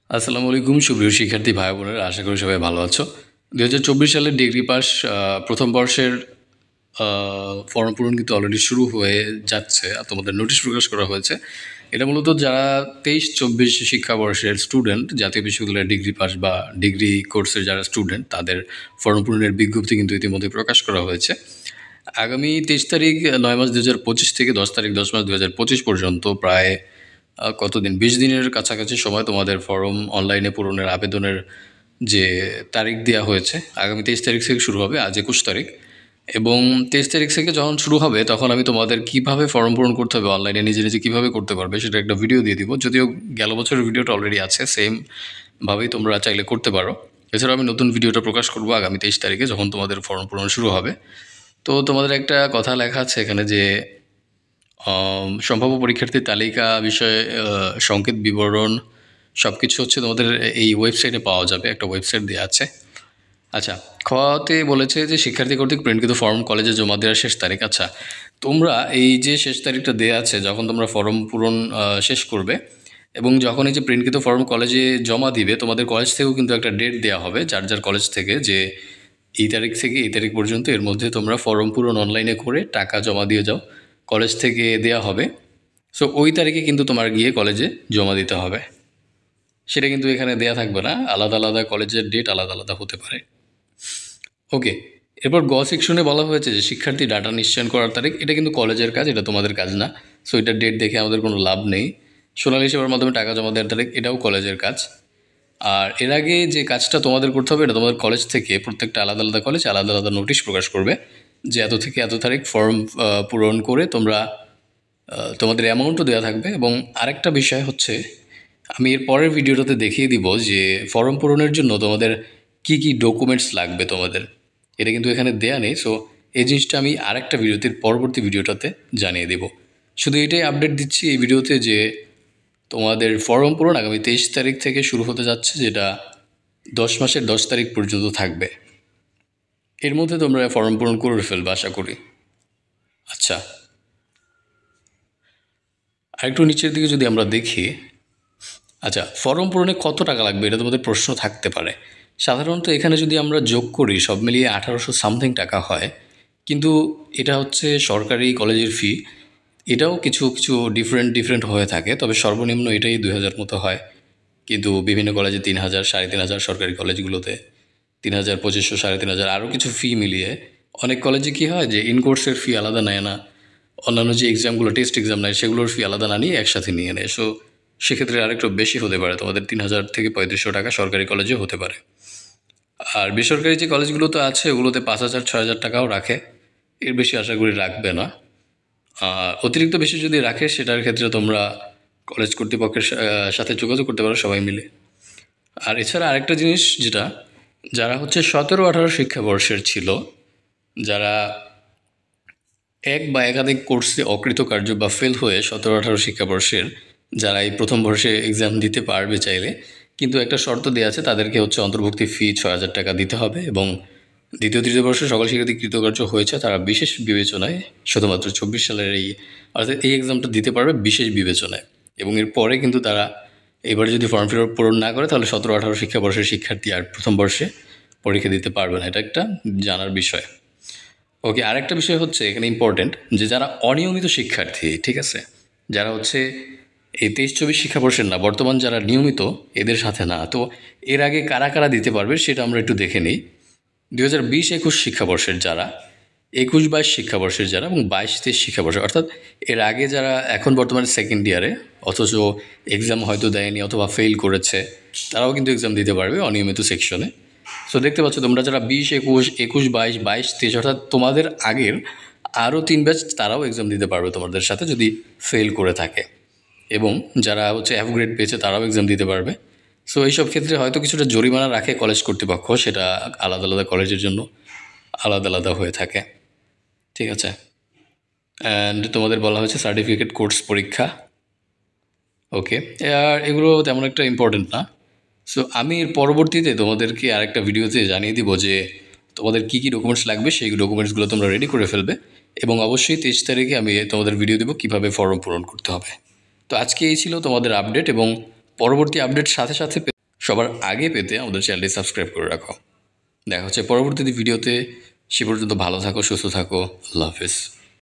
আসসালামু আলাইকুম সুপ্রিয় শিক্ষার্থী ভাই বোনেরা, আশা করি সবাই ভালো আছো। 2024 সালের ডিগ্রি পাস প্রথম বর্ষের ফর্ম পূরণ কিন্তু অলরেডি শুরু হয়ে যাচ্ছে। আর তোমাদের নোটিশ প্রকাশ করা হয়েছে। এটা মূলত যারা 23-24 শিক্ষাবর্ষের স্টুডেন্ট, জাতীয় বিশ্ববিদ্যালয়ের ডিগ্রি পাস বা ডিগ্রি কোর্সের যারা স্টুডেন্ট, তাদের ফর্ম পূরণের বিজ্ঞপ্তি কিন্তু ইতিমধ্যে প্রকাশ করা হয়েছে। আগামী 23 তারিখ 9 মাস 2025 থেকে 10 তারিখ 10 মাস 2025 পর্যন্ত প্রায় কতদিন 20 দিনের কাছাকাছি সময় তোমাদের ফর্ম অনলাইনে পূরণের আবেদনের যে তারিখ দেওয়া হয়েছে আগামী 23 তারিখ থেকে শুরু হবে। আজ 21 তারিখ, এবং 23 তারিখ থেকে যখন শুরু হবে তখন আমি তোমাদের কিভাবে ফর্ম পূরণ করতে হবে অনলাইনে নিজে নিজে কীভাবে করতে পারবে সেটা একটা ভিডিও দিয়ে দিব। যদিও গেল বছরের ভিডিওটা অলরেডি আছে, সেমভাবেই তোমরা চাইলে করতে পারো। এছাড়াও আমি নতুন ভিডিওটা প্রকাশ করবো আগামী 23 তারিখে যখন তোমাদের ফর্ম পূরণ শুরু হবে। তো তোমাদের একটা কথা লেখা আছে এখানে যে সম্ভাব্য পরীক্ষার্থীর তালিকা বিষয়ে সংকেত বিবরণ সব কিছু হচ্ছে তোমাদের এই ওয়েবসাইটে পাওয়া যাবে। একটা ওয়েবসাইট দেওয়া আছে। আচ্ছা, খতে বলেছে যে শিক্ষার্থী কর্তৃক প্রিন্টকৃত ফর্ম কলেজে জমা দেওয়ার শেষ তারিখ। আচ্ছা, তোমরা এই যে শেষ তারিখটা দেওয়া আছে, যখন তোমরা ফর্ম পূরণ শেষ করবে এবং যখন এই যে প্রিন্টকৃত ফর্ম কলেজে জমা দিবে, তোমাদের কলেজ থেকেও কিন্তু একটা ডেট দেওয়া হবে যার যার কলেজ থেকে, যে এই তারিখ থেকে এই তারিখ পর্যন্ত এর মধ্যে তোমরা ফর্ম পূরণ অনলাইনে করে টাকা জমা দিয়ে যাও, কলেজ থেকে দেওয়া হবে। সো ওই তারিখে কিন্তু তোমার গিয়ে কলেজে জমা দিতে হবে। সেটা কিন্তু এখানে দেয়া থাকবে না, আলাদা আলাদা কলেজের ডেট আলাদা আলাদা হতে পারে। ওকে, এরপর গ সেকশনে বলা হয়েছে যে শিক্ষার্থী ডাটা নিশ্চয়ন করার তারিখ। এটা কিন্তু কলেজের কাজ, এটা তোমাদের কাজ না। সো এটার ডেট দেখে আমাদের কোনো লাভ নেই। সোনালী সেবার মাধ্যমে টাকা জমা দেওয়ার তারিখ, এটাও কলেজের কাজ। আর এর আগে যে কাজটা তোমাদের করতে হবে, এটা তোমাদের কলেজ থেকে প্রত্যেকটা আলাদা আলাদা কলেজ আলাদা আলাদা নোটিশ প্রকাশ করবে যে এত থেকে এত তারিখ ফর্ম পূরণ করে তোমরা তোমাদের অ্যামাউন্টও দেওয়া থাকবে। এবং আরেকটা বিষয় হচ্ছে, আমি এর পরের ভিডিওটাতে দেখিয়ে দিব যে ফর্ম পূরণের জন্য তোমাদের কি কি ডকুমেন্টস লাগবে তোমাদের। এটা কিন্তু এখানে দেয়া নেই। সো এই জিনিসটা আমি আরেকটা ভিডিওতে, পরবর্তী ভিডিওটাতে জানিয়ে দেব। শুধু এটাই আপডেট দিচ্ছি এই ভিডিওতে যে তোমাদের ফর্ম পূরণ আগামী 23 তারিখ থেকে শুরু হতে যাচ্ছে, যেটা 10 মাসের 10 তারিখ পর্যন্ত থাকবে। এর মধ্যে তোমরা ফর্ম পূরণ করে ফেলবে আশা করি। আচ্ছা, আরেকটু নিচের দিকে যদি আমরা দেখি, আচ্ছা, ফর্ম পূরণে কত টাকা লাগবে এটা তোমাদের প্রশ্ন থাকতে পারে। সাধারণত এখানে যদি আমরা যোগ করি সব মিলিয়ে 1800 সামথিং টাকা হয়, কিন্তু এটা হচ্ছে সরকারি কলেজের ফি। এটাও কিছু কিছু ডিফারেন্ট হয়ে থাকে, তবে সর্বনিম্ন এটাই 2000 মতো হয়। কিন্তু বিভিন্ন কলেজে 3000, 3500, সরকারি কলেজগুলোতে 3000, 2500, 3500, আরও কিছু ফি মিলিয়ে। অনেক কলেজে কী হয় যে ইনকোর্সের ফি আলাদা নেয় না, অন্যান্য যে এক্সামগুলো টেস্ট এক্সাম নেয় সেগুলোর ফি আলাদা না নিয়ে একসাথে নিয়ে নেয়। সো সেক্ষেত্রে আরেকটু বেশি হতে পারে, তোমাদের 3000 থেকে 3500 টাকা সরকারি কলেজে হতে পারে। আর বেসরকারি যে কলেজগুলো তো আছে ওগুলোতে 5000, 6000 টাকাও রাখে। এর বেশি আশা করি রাখবে না। অতিরিক্ত বেশি যদি রাখে সেটার ক্ষেত্রে তোমরা কলেজ কর্তৃপক্ষের সাথে যোগাযোগ করতে পারো সবাই মিলে। আর এছাড়া আরেকটা জিনিস, যেটা যারা হচ্ছে 17-18 শিক্ষাবর্ষের ছিল, যারা এক বা একাধিক কোর্সে অকৃতকার্য বা ফেল হয়ে 17-18 শিক্ষাবর্ষের যারা এই প্রথম বর্ষে এক্সাম দিতে পারবে চাইলে, কিন্তু একটা শর্ত দেওয়া আছে, তাদেরকে হচ্ছে অন্তর্ভুক্তি ফি 6000 টাকা দিতে হবে। এবং দ্বিতীয় তৃতীয় বর্ষে সকল শিক্ষার্থী কৃতকার্য হয়েছে তারা বিশেষ বিবেচনায় শুধুমাত্র 24 সালের অর্থাৎ এই এক্সামটা দিতে পারবে বিশেষ বিবেচনায়। এবং এর পরে কিন্তু তারা এবারে যদি ফর্ম পূরণ না করে তাহলে 17-18 শিক্ষাবর্ষের শিক্ষার্থী আর প্রথম বর্ষে পরীক্ষা দিতে পারবে না। এটা একটা জানার বিষয়। ওকে, আরেকটা বিষয় হচ্ছে এখানে ইম্পর্টেন্ট, যে যারা অনিয়মিত শিক্ষার্থী, ঠিক আছে, যারা হচ্ছে এই 23-24 শিক্ষাবর্ষের না, বর্তমান যারা নিয়মিত এদের সাথে না, তো এর আগে কারা কারা দিতে পারবে সেটা আমরা একটু দেখে নিই। 2020-21 শিক্ষাবর্ষের যারা, 21-22 শিক্ষাবর্ষের যারা, এবং 22-23 শিক্ষাবর্ষের, অর্থাৎ এর আগে যারা এখন বর্তমানে সেকেন্ড ইয়ারে অথচ এক্সাম হয়তো দেয়নি অথবা ফেল করেছে, তারাও কিন্তু এক্সাম দিতে পারবে অনিয়মিত সেকশনে। সো দেখতে পাচ্ছ তোমরা যারা 20-21, 21-22, 22-23, অর্থাৎ তোমাদের আগের আরও 3 ব্যাচ, তারাও এক্সাম দিতে পারবে তোমাদের সাথে যদি ফেল করে থাকে। এবং যারা হচ্ছে F গ্রেড পেয়েছে তারাও এক্সাম দিতে পারবে। সো এইসব ক্ষেত্রে হয়তো কিছুটা জরিমানা রাখে কলেজ কর্তৃপক্ষ, সেটা আলাদা আলাদা কলেজের জন্য আলাদা আলাদা হয়ে থাকে, ঠিক আছে। অ্যান্ড তোমাদের বলা হয়েছে সার্টিফিকেট কোর্স পরীক্ষা। ওকে, আর এগুলো তেমন একটা ইম্পর্টেন্ট না। সো আমি এর পরবর্তীতে তোমাদেরকে আরেকটা ভিডিওতে জানিয়ে দিব যে তোমাদের কী কী ডকুমেন্টস লাগবে, সেই ডকুমেন্টসগুলো তোমরা রেডি করে ফেলবে। এবং অবশ্যই 23 তারিখে আমি তোমাদের ভিডিও দেবো কীভাবে ফর্ম পূরণ করতে হবে। তো আজকে এই ছিল তোমাদের আপডেট, এবং পরবর্তী আপডেট সাথে সাথে সবার আগে পেতে আমাদের চ্যানেলটি সাবস্ক্রাইব করে রাখো। দেখা হচ্ছে পরবর্তী ভিডিওতে। সে পর্যন্ত ভালো থাকো, সুস্থ থাকো। আল্লাহ হাফেজ।